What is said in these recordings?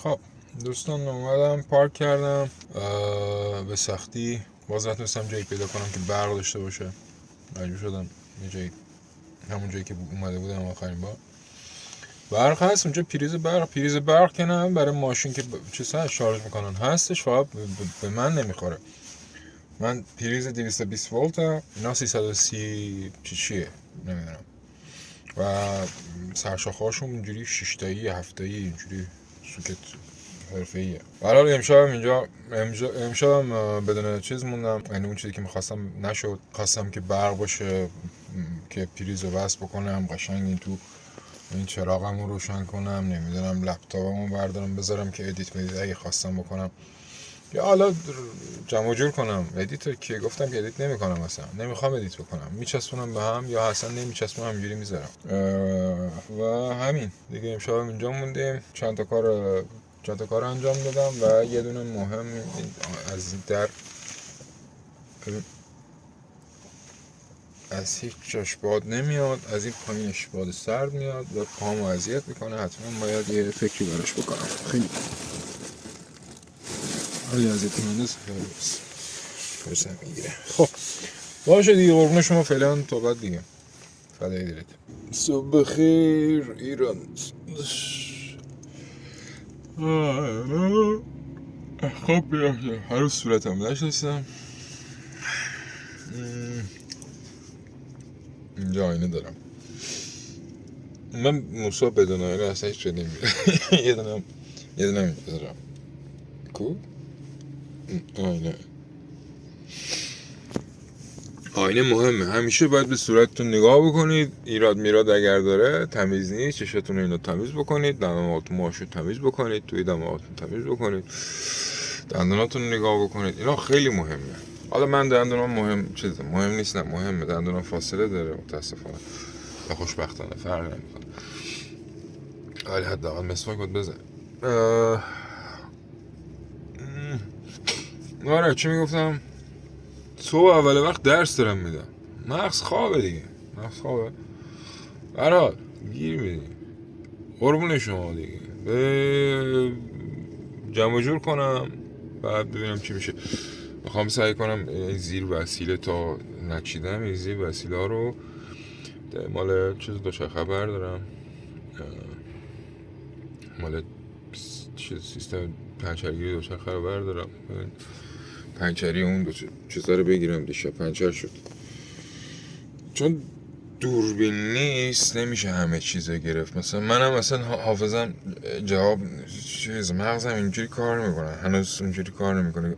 خب دوستان اومدم پارک کردم به سختی باز نتونستم جایی پیدا کنم که برق داشته باشه. مجبور شدم یه جایی همون جایی که اومده بودم آخرین بار. برق هست اونجا، پریز برق که نه برای ماشین که چیز هست شارژ میکنن هستش، فقط به من نمیخوره. من پریز 220 ولت اینا 330 چیه نمیدونم و سرشاخه‌هاشون اینجوری 6 تایی 7 تایی اینجوری سوکت حرفه‌ایه. برای امشبم بدون چیز موندم، یعنی اون چیزی که می‌خواستم نشد. خواستم که برق باشه که پریزو وصل بکنم قشنگ این چراغمو روشن کنم، نمیدونم لپتاپمو بردارم بذارم که ادیت اگه خواستم بکنم یا حالا جمع جور کنم. ادیت که گفتم که ادیت نمی‌کنم، مثلا نمیخوام ادیت بکنم، میچسبونم به هم یا اصلا نمیچسبونم همینجوری میذارم و همین دیگه. امشب اینجا موندیم، چند تا کار انجام دادم و یه دونه مهم از این در از هیچ جاش باد نمیاد، از این پایینش باد سرد میاد و پامو اذیت میکنه. حتما باید یه فکری براش بکنم. خیلی اذیت کننده فرصت میگیره. خب باشه دیگه، قربون شما فعلا تا بعد دیگه. فدای دلت. صبح بخیر ایران. خب هر روز صورتم نشستم. اینجا آینه دارم. من موسا بدون آینه اصلا هیچ شد نمیره. یه دونه میذارم کو آینه مهمه. همیشه باید به صورتتون نگاه بکنید. ایراد میراد اگر داره تمیز نیست چشتون اینو تمیز بکنید، دندوناتون ماشو تمیز بکنید، توی دماغتون تمیز بکنید، دندوناتون نگاه بکنید. اینا خیلی مهمه. حالا من دندونام مهم نیست، نه مهمه. دندونام فاصله داره متاسفانه و خوشبختانه فرق نمیکنه. ولی حداقل مسواک باید بزن. آره چی میگفتم؟ صبح اول وقت درس دارم میدم. مغز خوابه دیگه. برحال گیر میدیم. قربون شما دیگه. به جمع جور کنم بعد ببینم چی میشه. میخوام سعی کنم این زیر وسیله تا نچیدم این زیر وسیله ها رو مال چیز دوچرخه بردارم، مال سیستم پنچرگیری دوچرخه رو بردارم، پنچری اون چیزا رو بگیرم. دیشب پنچر شد. چون دوربین نیست نمیشه همه چیزو گرفت. مثلا منم مثلا حافظم جواب چیز مغزم اینجوری کار نمیکنه، هنوز اونجوری کار نمیکنه.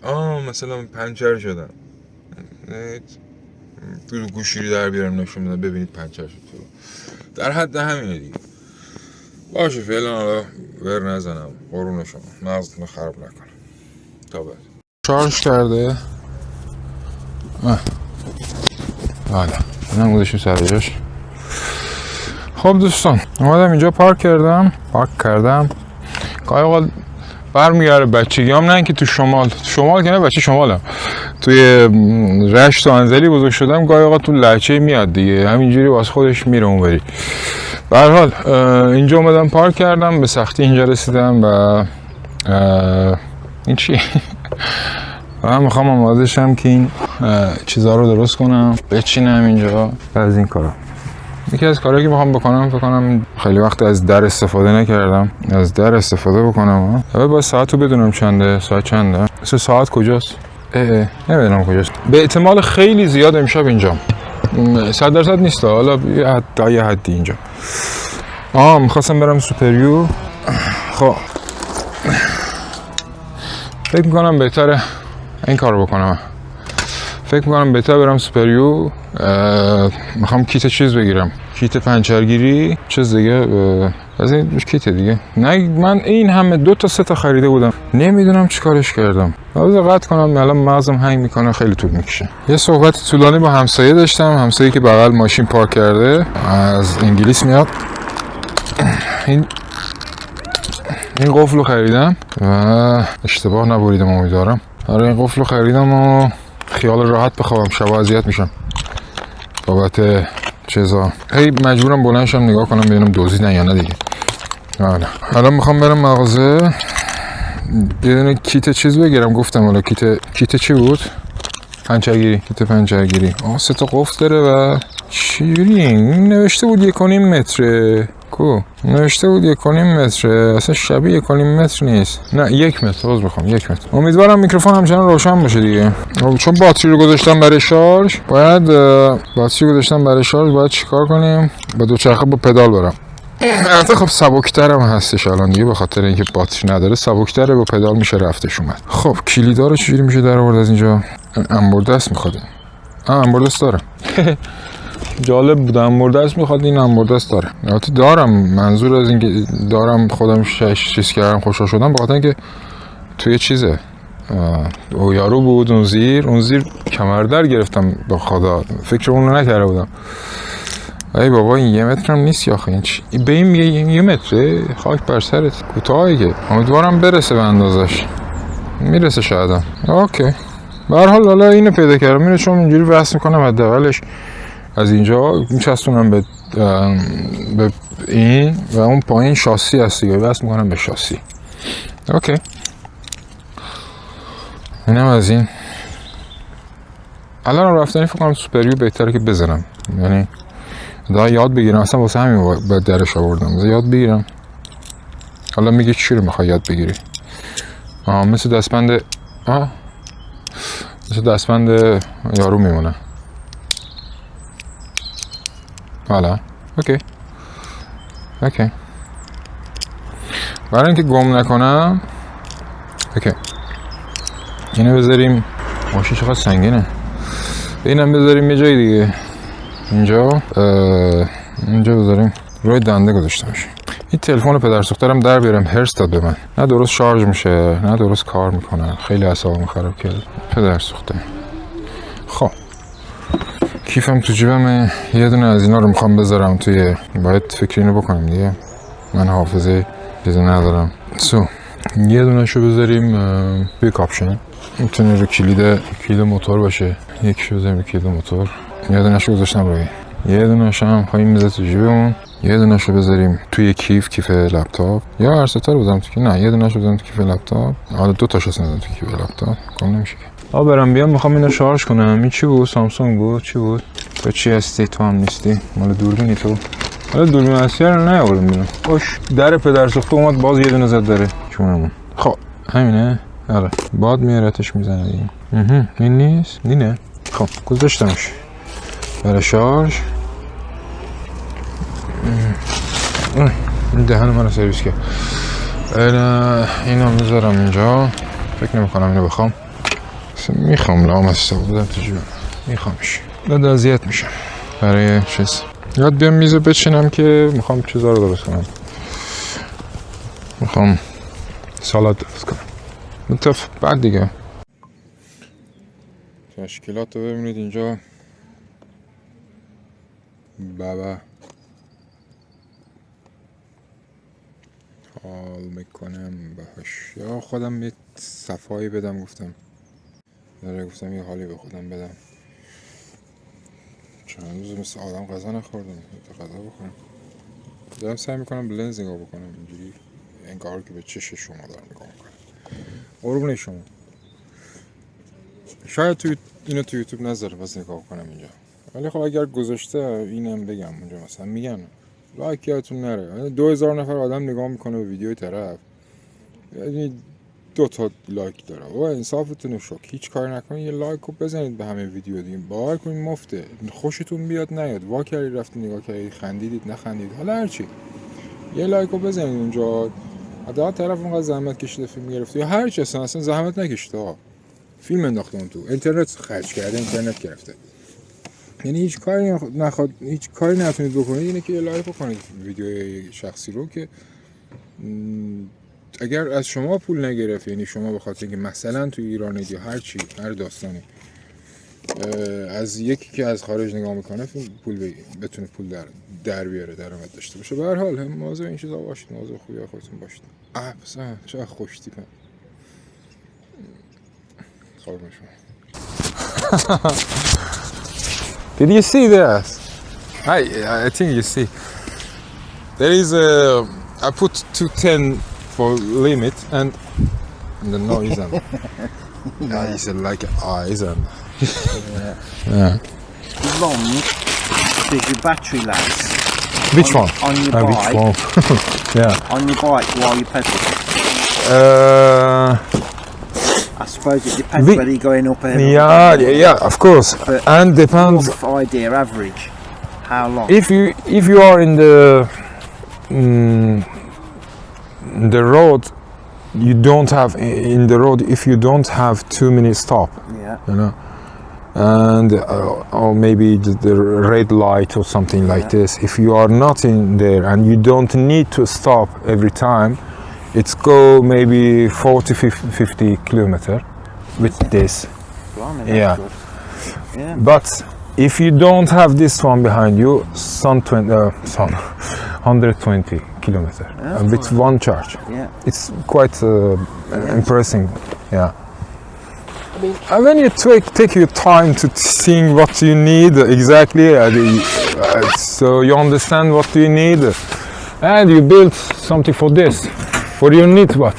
مثلا پنچر شدم، گوشی رو در بیارم نشون بدم ببینید پنچر شد. در حد همینه دیگه. باشه فعلا حالا ور نزنم. قربون شما، مغزتون خراب نکنم. تا بعد. شارژ کرده. حالا نمودشون سر جاش. خب دوستان اومدم اینجا پارک کردم. گاهی اوقات برمیگره بچگیام، نه که تو شمال که نه، بچه شمالم، توی رشت و انزلی بزرگ شدم. گاهی اوقات تو لهجه میاد دیگه، همینجوری واسه خودش میره اونوری. به هر حال اینجا اومدم پارک کردم، به سختی اینجا رسیدم و این چی؟ من میخوام آماده شم که این چیزها رو درست کنم، بچینم اینجا. از این کارا یکی از کارهایی که میخوام بکنم، فکر کنم خیلی وقت از در استفاده نکردم، از در استفاده بکنم. اول باید ساعت رو بدونم چنده. ساعت چنده؟ ساعت کجاست؟ نمیدونم کجاست. به احتمال خیلی زیاد امشب اینجام، 100% نیست، حالا یه حدی اینجا. میخواستم برم سوپریو. خب فکر میکنم بهتره این کار رو بکنم. برم سوپریو. میخوام کیت چیز بگیرم، کیت پنچرگیری چیز دیگه، از این کیت دیگه. نه من این همه 2 تا 3 تا خریده بودم، نمیدونم چی کارش کردم. بذار قطع کنم، الان مغزم هنگ میکنه، خیلی طول میکشه. یه صحبت طولانی با همسایه داشتم، همسایه‌ای که بغل ماشین پارک کرده، از انگلیس میاد. این قفل رو خریدم و اشتباه نبریدم امیدوارم. آره این قفل رو خریدم و خیال راحت بخوابم، شبا اذیت میشم بابت چیزا. مجبورم بلند شم نگاه کنم ببینم دزدیدن یا نه دیگه. الان میخوام برم مغازه یه دونه کیت چیز بگیرم. گفتم حالا کیت چی بود؟ پنچرگیری. کیت پنچرگیری. 3 تا قفل داره و چجوری این نوشته بود 1.5 متره. کو نوشته بود 1.5 متره، اصلا شبیه 1.5 متر نیست. نه 1 متر. باز بخوام 1 متر. امیدوارم میکروفون همچنان روشن باشه دیگه. چون باتری رو گذاشتم برای شارژ، باید چیکار کنیم؟ با دوچرخه با پدال برم. البته خب سبکترم هستش الان دیگه، به خاطر اینکه باتری نداره سبکتره، با پدال میشه رفتش اومد. خب کلیدا رو چجوری میشه در آورد از اینجا؟ انبار دست میخواد. انبار دست داره. جالب بود. انبار دست میخواد. این انبار دست داره. البته دارم، منظور از اینکه دارم خودم چیز کردم خوشحال شدم به خاطر اینکه توی چیزه یارو بود اون زیر کمردر گرفتم. به خدا فکر اون رو نکرده بودم. ای بابا این 1 متر هم نیست یا این چی؟ به این میگه 1 متره؟ خاک بر سرت. کوتاهی که امیدوارم برسه به اندازش. میرسه شاید. اوکی. به هر حال حالا اینو پیدا کردم. اینو چون اینجوری وصل میکنم حداقلش از اینجا میچسبونم به این و اون پایین شاسی هست دیگه، وصل میکنم به شاسی. اوکی. اینم از این. الان رفتنی فکر کنم سوپریو بهتره که بزنم. یعنی دا یاد بگیرم. اصلا واسه همین به درش آوردم. یاد بگیرم. حالا میگه چی رو میخوای یاد بگیری؟ مثل دستبند یارو میمونه. حالا اوکی. برای اینکه گم نکنم اوکی. اینو بذاریم. ماشین چقدر سنگینه. اینم بذاریم یه جای دیگه. اینجا بذاریم. روی دنده گذاشتمش. این تلفن پدرسوخترم در بیارم. هرس داد به من. نه درست شارژ میشه نه درست کار میکنه. خیلی اعصابم خراب کرد. پدرسوخته. خب کیفم تو جیبمه. یه دونه از اینا رو میخوام بذارم توی. باید فکر اینو بکنم دیگه. من حافظه چیزی ندارم. یه دونه شو بذاریم توی کاپشن. میتونه رو کلید موتور باشه. یکیشو بذاریم رو کلید موتور. یه دونه شو گذاشتم روی. یه دونه هم خواهیم میذاره تو جیبمون. یه دونه شو بذاریم توی کیف لپتاپ. یا هر ستا رو بذارم تو نه یه دونه شو بذارم تو کیف لپتاپ. حالا 2 تاشو بذارم تو کیف لپتاپ. کام نمیشه. برم بیام میخوام اینو شارژ کنم. این چی بود؟ سامسونگ بود. چی بود؟ تو چی هستی؟ تو هم نیستی. مال دوربینی تو. حالا دوربین اصلی رو نیاوردم بیرون. خوش در پدرسوخته اومد باز یه دونه زد داره. چونمون. خب همینه. آره. باد میارتش میزنه دیگه. این نیست. اینه. خب گذاشتمش. برای شارژ. این دهن من رو سرویس کرد. اینو میذارم اینجا. فکر نمی کنم اینو بخوام. میخوام لامسته بودم تو جیبم. میخوامش. بعد اذیت میشم. برای چیز. یاد بیام میزه بچینم که میخوام چیزا رو درست کنم. میخوام سالاد درست کنم. متف بعد دیگه. تشکیلات رو ببینید اینجا. بابا حال میکنم باش. یا خودم یه صفایی بدم. گفتم یه حالی به خودم بدم. چند روز مثل آدم غذا نخوردم. غذا بخورم. دارم سعی میکنم به لنز نگاه بکنم اینجوری انگار که به چش شما دارم نگاه میکنم. قربون شما. شاید اینو تو یوتیوب نذاره بس نگاه کنم اینجا. ولی خب اگر گذاشته اینم بگم اونجا مثلا میگن لایک یادتون نره. 2000 نفر آدم نگاه میکنه به ویدیوی طرف. یعنی 2 تا لایک داره. و انصافتون رو شک. هیچ کاری نکنید. یه لایک رو بزنید به همه ویدیو دیگه. باور کنید مفته. خوشتون بیاد نیاد. وا کردید رفتید نگاه کردید خندیدید نخندید. حالا هرچی. یه لایک رو بزنید اونجا. حداقل طرف اونقدر زحمت کشیده فیلم گرفته یا هر چی اصلا زحمت نکشیده ها. فیلم انداخته اون تو. اینترنت خرج کرده. اینترنت گرفته. یعنی هیچ کاری نتونید بکنید اینه که لایک بکنید ویدیو شخصی رو که اگر از شما پول نگرفت، یعنی شما به خاطر اینکه مثلا تو ایرانید یا هر چی هر داستانی از یکی که از خارج نگاه میکنه پول بتونه پول در بیاره درآمد داشته باشه. به هر حال هم مواظب این چیزا باشید. مواظب خوبی خودتون باشید. مثلا چقدر خوش تیپم. خب شما Did you see this? I think you see. There is I put 210 for limit and the noise and it's like eyes and yeah. How long does your battery last? Which one? On your Which bike. one? Yeah. On your bike while you pedal. I suppose it depends whether you're going up ahead. Yeah, of course. But And depends rough idea, average. How long? if you are in the road. You don't have in the road if you don't have 2 minute stop. Yeah. You know, and or maybe the red light or something like this. If you are not in there and you don't need to stop every time, it's go maybe 40 50 kilometer with this. Blimey, that's Yeah. good. Yeah. But if you don't have this one behind you, 120 kilometer with one charge. Yeah. It's quite impressive. Yeah. And when you take your time to think what you need exactly, so you understand what you need, and you build something for this, for your need what?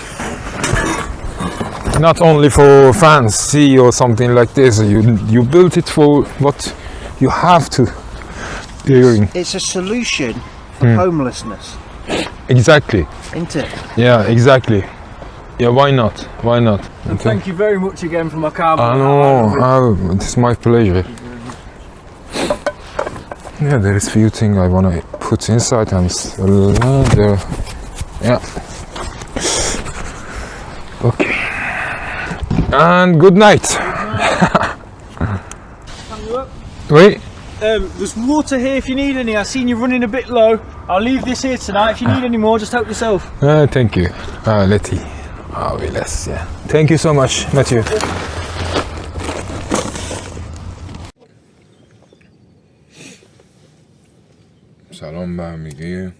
Not only for fancy or something like this. You build it for what you have to doing. It's a solution for homelessness, Exactly. isn't it? Yeah, exactly. Yeah, why not? Why not? And thank you very much again for my car. I know. It's my pleasure. Yeah, there is few things I wanna put inside and there. Yeah. Okay. And good night. Wait. There's water here if you need any. I've seen you running a bit low. I'll leave this here tonight. If you need any more, just help yourself. Thank you. Letty. Yes, yeah. Thank you so much, Matthew. سلام به همگی.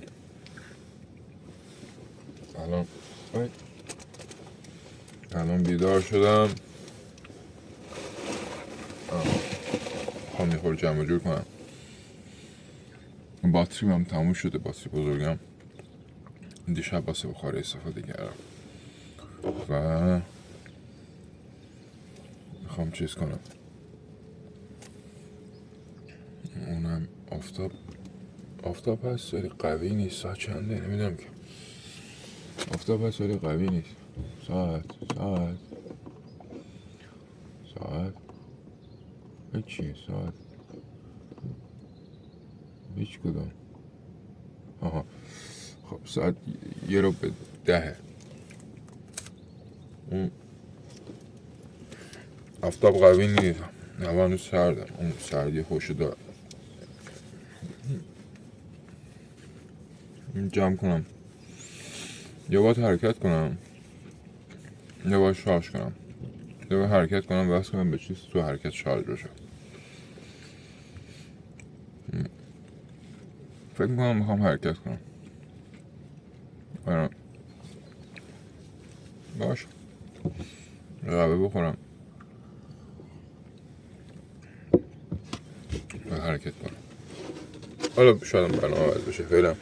الان بیدار شدم. میخوام یه جمع جور کنم. باتریم هم تموم شده، باتری بزرگم. دیشب واسه بخاری استفاده کردم و میخوام چیز کنم. اونم آفتاب هست ولی قوی نیست. ساعت چنده نمیدونم که. آفتاب هست ولی قوی نیست. ساعت چیه ساعت؟ هیچ کدام. آها خب ساعت 9:10. اون آفتاب قوی نیست. هوا سرده. اون سردی خوشو داره. جمع کنم. یا باید حرکت کنم یا باید شارژ کنم. یا باید حرکت کنم واسه کنم به چیز تو حرکت شارژ بشه. فکر میکنم میخوام حرکت کنم. باش قهوه بخورم و حرکت کنم. حالا شاید برنامه عوض بشه. فعلا